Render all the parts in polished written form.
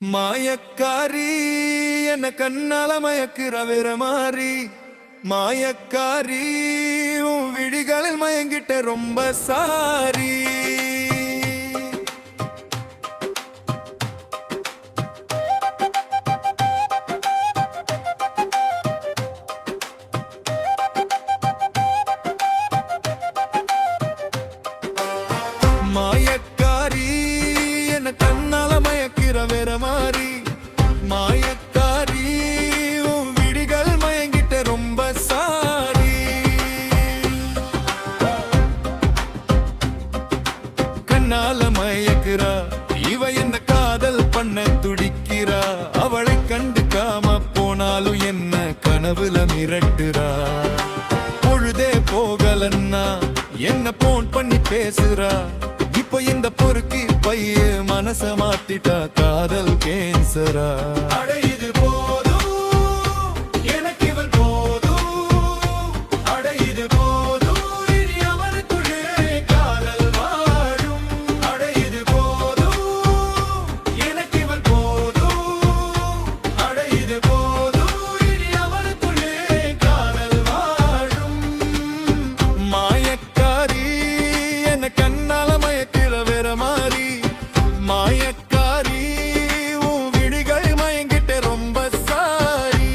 மாயக்காரி என்ன கண்ணால மயக்கிற வேற மாறி மாயக்காரி உன் விழிகளில் மயங்கிட்ட ரொம்ப சாரி மாயக்காரி என்ன கண்ணால மயக்கிற வேற மாறி மாயக்காரி உன் விழிகள் மயங்கிட்ட ரொம்ப சாரி கண்ணால மயக்கிறா இவ என்ன காதல் பண்ண துடிக்கிறா அவளை கண்டுக்காம போனாலும் என்ன கனவுல மிரட்டுறா பொழுதே போகலன்னா என்ன போன் பண்ணி பேசுறா இப்போ இந்த பொறுக்கி பைய மனச மாத்திட்டா காதல் கேன்சரா அடையுது போதும் எனக்கு இவள் போதும் அடையுது போதும் இனி அவனுக்குள்ளே காதல் வாழும் அடையுது போதும் எனக்கு இவள் போதும் அடையுது போதும் இனி அவனுக்குள்ளே காதல் வாழும் மாயக்காரி என்ன கண்ணால மாறி மாயக்காரி உன் விழிகள் மயங்கிட்ட ரொம்ப சாரி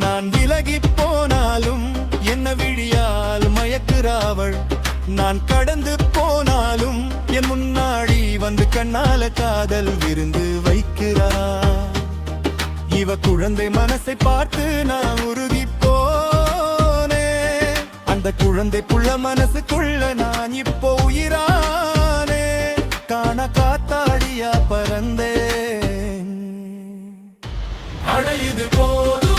நான் விலகி போனாலும் என்ன விழியால் மயக்குறாவள் நான் கடந்து போனாலும் என் முன்னாடி வந்து கண்ணால காதல் விருந்து வைக்கிறா இவ குழந்தை மனசை பார்த்து நான் உருகி போனே அந்த குழந்தை புள்ள மனசுக்குள்ள நான் இப்போ உயிரானே காண காத்தாடியா பறந்தேன் அடையுது போதும்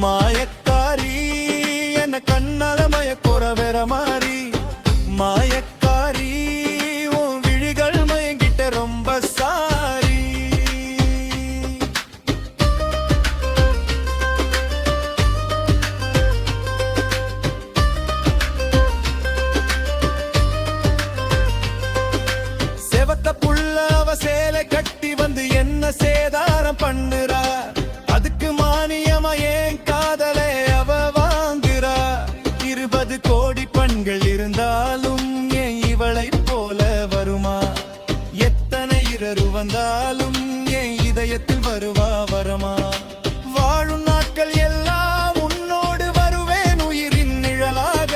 மாயக்காரி என்ன கண்ணால மயக்குற வேற மாறி மாயக்காரி உன் விழிகள் மயங்கிட்ட ரொம்ப சாரி செவத்த புள்ள அவ சேலை கட்டி வந்து என்ன சேதாரம் பண்ணுறா அதுக்கு மானியமா ஏன் காதலே அவ வாங்குறா 20 கோடி பெண்கள் இருந்தாலும் ஏன் இவளை போல வருமா எத்தனை இரவு வந்தாலும் ஏன் இதயத்தில் வருவா வரமா வாழும் நாட்கள் எல்லாம் உன்னோடு வருவேன் உயிரின் நிழலாக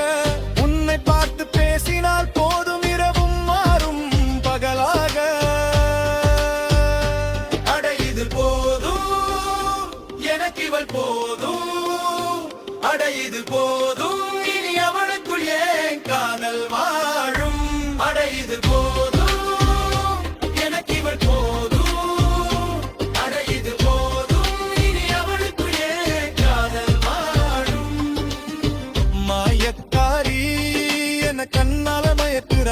உன்னை பார்த்து பேசினால் போதும் இரவும் மாறும் பகலாக அடையுது போதும் எனக்கு இவள் போதும் அடையுது போதும் இனி அவனுக்குள் ஏன் காதல் வாழும் அடையுது போதும் எனக்கு இவள் போதும் அடையுது போதும் இனி அவனுக்குள் ஏன் காதல் வாழும் மாயக்காரி என்ன கண்ணால மயக்குற